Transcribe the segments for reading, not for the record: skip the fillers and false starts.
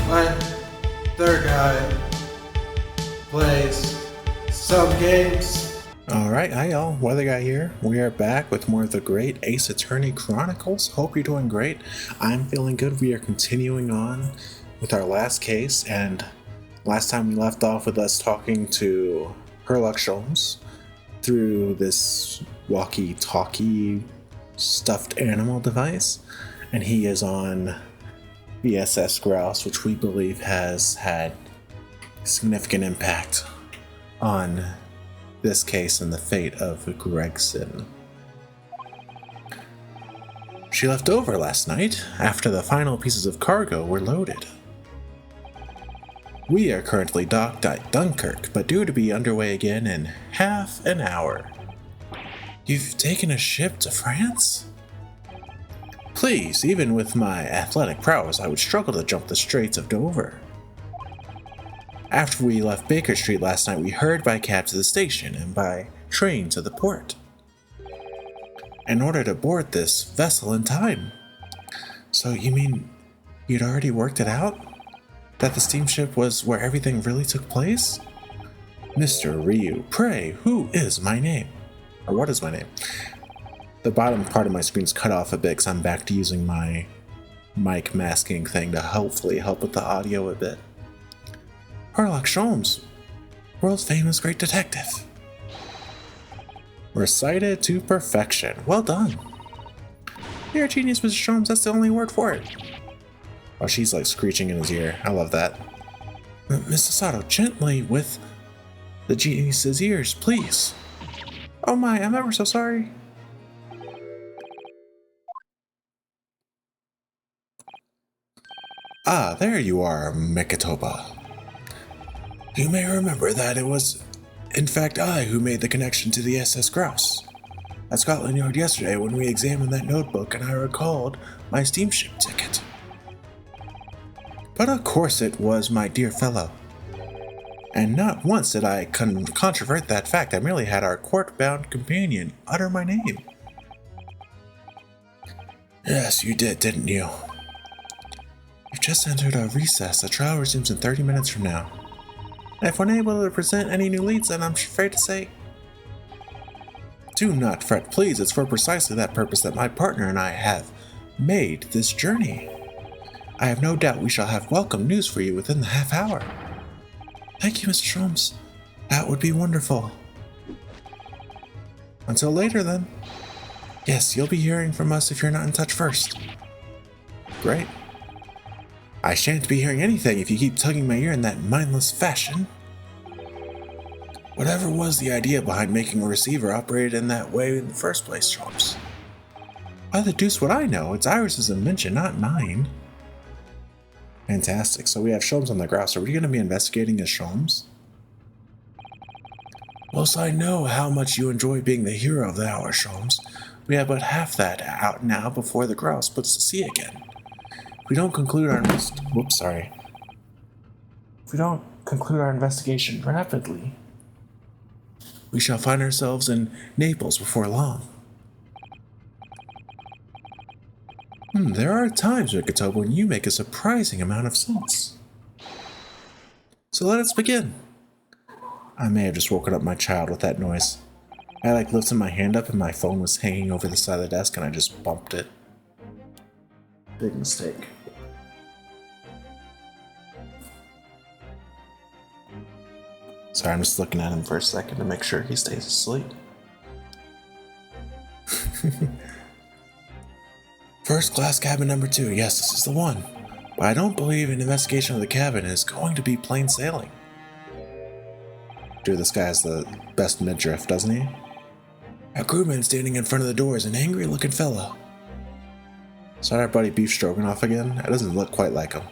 my third guy plays some games. Alright, hi y'all, Weather Guy here. We are back with more of the great Ace Attorney Chronicles. Hope you're doing great. I'm feeling good. We are continuing on with our last case, and last time we left off with us talking to Herlock Sholmes through this walkie-talkie stuffed animal device, and he is on the SS Grouse, which we believe has had significant impact on this case and the fate of Gregson. She left over last night after the final pieces of cargo were loaded. We are currently docked at Dunkirk, but due to be underway again in half an hour. You've taken a ship to France? Please, even with my athletic prowess, I would struggle to jump the Straits of Dover. After we left Baker Street last night, we hurried by cab to the station and by train to the port, in order to board this vessel in time. So you mean you'd already worked it out? That the steamship was where everything really took place? Mr. Ryu, pray, who is my name? Or what is my name? The bottom part of my screen's cut off a bit because I'm back to using my mic masking thing to hopefully help with the audio a bit. Herlock Sholmes, world's famous great detective. Recited to perfection. Well done. You're a genius, Mr. Sholmes. That's the only word for it. Oh, she's like screeching in his ear. I love that. Mr. Sato, gently with the genius's ears, please. Oh my, I'm ever so sorry. Ah, there you are, Mikitoba. You may remember that it was, in fact, I who made the connection to the SS Grouse at Scotland Yard yesterday when we examined that notebook and I recalled my steamship ticket. But of course it was, my dear fellow. And not once did I controvert that fact. I merely had our court-bound companion utter my name. Yes, you did, didn't you? You've just entered a recess. The trial resumes in 30 minutes from now. If we're unable to present any new leads, then I'm afraid to say, do not fret, please. It's for precisely that purpose that my partner and I have made this journey. I have no doubt we shall have welcome news for you within the half hour. Thank you, Mr. Sholmes. That would be wonderful. Until later, then. Yes, you'll be hearing from us if you're not in touch first. Great. I shan't be hearing anything if you keep tugging my ear in that mindless fashion. Whatever was the idea behind making a receiver operate in that way in the first place, Sholmes? Why the deuce would I know? It's Iris's invention, not mine. Fantastic. So we have Sholmes on the Grouse. Are we going to be investigating as Sholmes? Whilst I know how much you enjoy being the hero of the hour, Sholmes, we have but half that out now before the Grouse puts to sea again. If we don't conclude our investigation rapidly, we shall find ourselves in Naples before long. There are times, Rikitoba, when you make a surprising amount of sense. So let us begin. I may have just woken up my child with that noise. I lifted my hand up and my phone was hanging over the side of the desk and I just bumped it. Big mistake. Sorry, I'm just looking at him for a second to make sure he stays asleep. First class cabin number 2. Yes, this is the one. But I don't believe an investigation of the cabin is going to be plain sailing. Dude, this guy has the best midriff, doesn't he? A crewman standing in front of the door is an angry looking fellow. Is that our buddy Beef Stroganoff again? It doesn't look quite like him.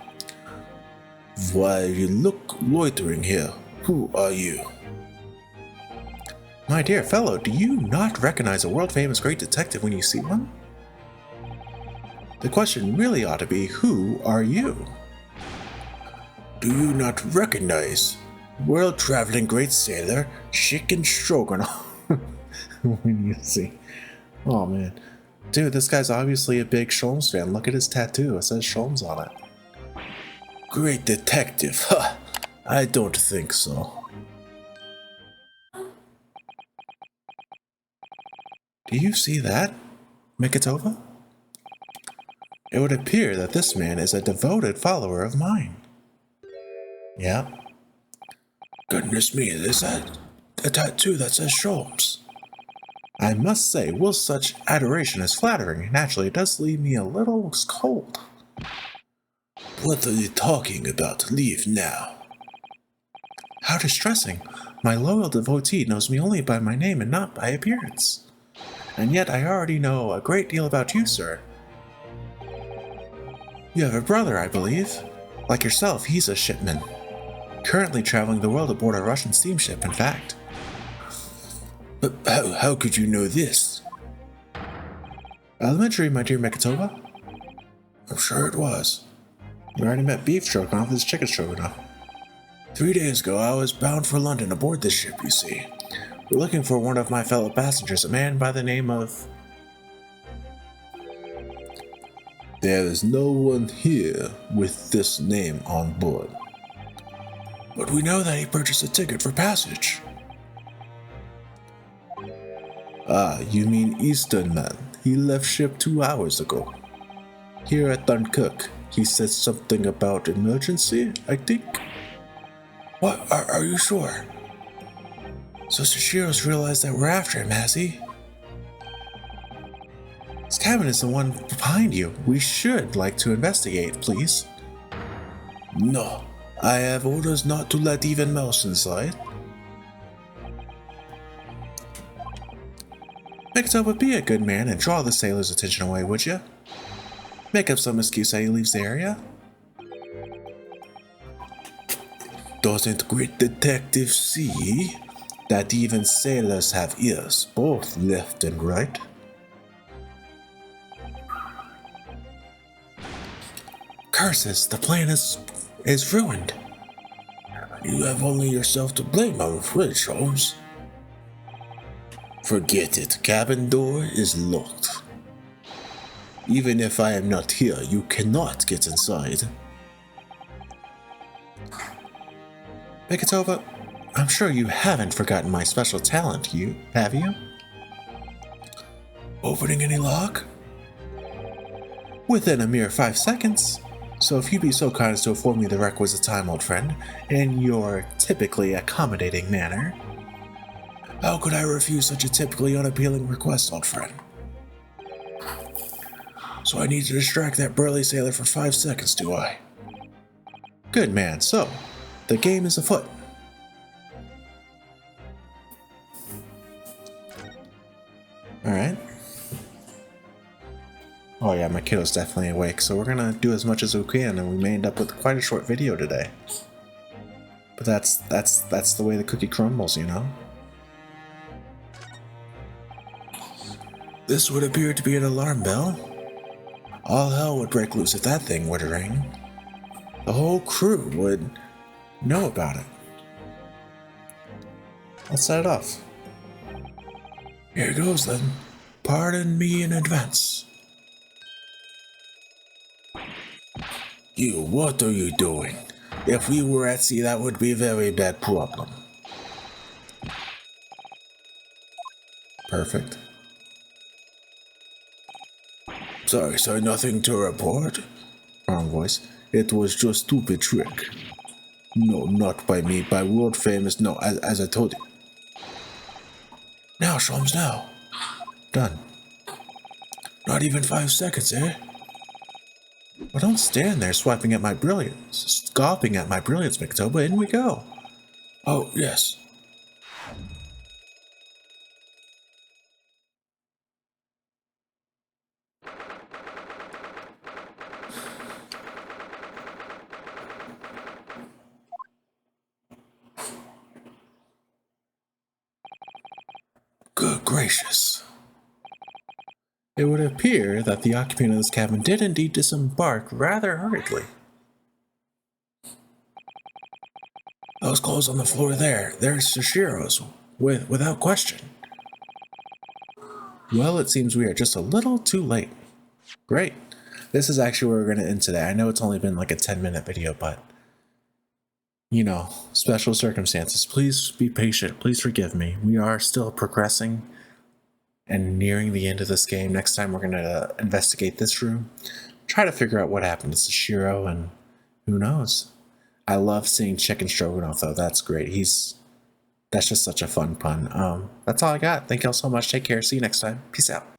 Why, you look loitering here. Who are you? My dear fellow, do you not recognize a world-famous great detective when you see one? The question really ought to be, who are you? Do you not recognize world-traveling great sailor Chicken Stroganoff? When you see... Oh man. Dude, this guy's obviously a big Sholmes fan. Look at his tattoo. It says Sholmes on it. Great detective, huh? I don't think so. Do you see that, Mikitova? It would appear that this man is a devoted follower of mine. Yeah. Goodness me, is that a tattoo that says Sholmes? I must say, while such adoration is flattering, naturally it does leave me a little cold. What are you talking about? Leave now. How distressing. My loyal devotee knows me only by my name and not by appearance. And yet I already know a great deal about you, sir. You have a brother, I believe. Like yourself, he's a shipman. Currently traveling the world aboard a Russian steamship, in fact. But how could you know this? Elementary, my dear Mikitova. I'm sure it was. We already met Beef Stroganoff as Chicken Stroganoff. 3 days ago, I was bound for London aboard this ship, you see. We're looking for one of my fellow passengers, a man by the name of... There is no one here with this name on board. But we know that he purchased a ticket for passage. Ah, you mean Eastern man. He left ship 2 hours ago. Here at Dunkirk, he said something about emergency, I think. What? Are you sure? So Sashiro's realized that we're after him, has he? His cabin is the one behind you. We should like to investigate, please. No, I have orders not to let even mouse inside. Mikitova, be a good man and draw the sailor's attention away, would you? Make up some excuse that he leaves the area. Doesn't great detective see that even sailors have ears, both left and right? Curses, the plan is ruined. You have only yourself to blame, I'm afraid, Holmes. Forget it, cabin door is locked. Even if I am not here, you cannot get inside. Mikitova, I'm sure you haven't forgotten my special talent, have you? Opening any lock? Within a mere 5 seconds. So if you'd be so kind as to afford me the requisite time, old friend, in your typically accommodating manner. How could I refuse such a typically unappealing request, old friend? So I need to distract that burly sailor for 5 seconds, do I? Good man, so, the game is afoot. Alright. Oh yeah, my kiddo's definitely awake, so we're gonna do as much as we can, and we may end up with quite a short video today. But that's the way the cookie crumbles, you know? This would appear to be an alarm bell. All hell would break loose if that thing were to ring. The whole crew would know about it. Let's set it off. Here goes then. Pardon me in advance. You, what are you doing? If we were at sea, that would be a very bad problem. Perfect. Sorry, nothing to report. Wrong voice. It was just stupid trick. No, not by me, by world famous, no, as I told you. Now, Sholmes, now. Done. Not even 5 seconds, eh? Well, don't stand there swiping at my brilliance, scoffing at my brilliance, Mikitova. In we go. Oh, yes. Good gracious. It would appear that the occupant of this cabin did indeed disembark rather hurriedly. Those clothes on the floor there's Sashiro's, without question. Well, it seems we are just a little too late. Great. this is actually where we're going to end today. I know it's only been like a 10-minute video, but you know, special circumstances. Please be patient. Please forgive me. We are still progressing and nearing the end of this game. Next time we're going to investigate this room, try to figure out what happened to Sashiro, and who knows. I love seeing Chicken Stroganoff though. That's great. That's just such a fun pun. That's all I got. Thank y'all so much. Take care. See you next time. Peace out.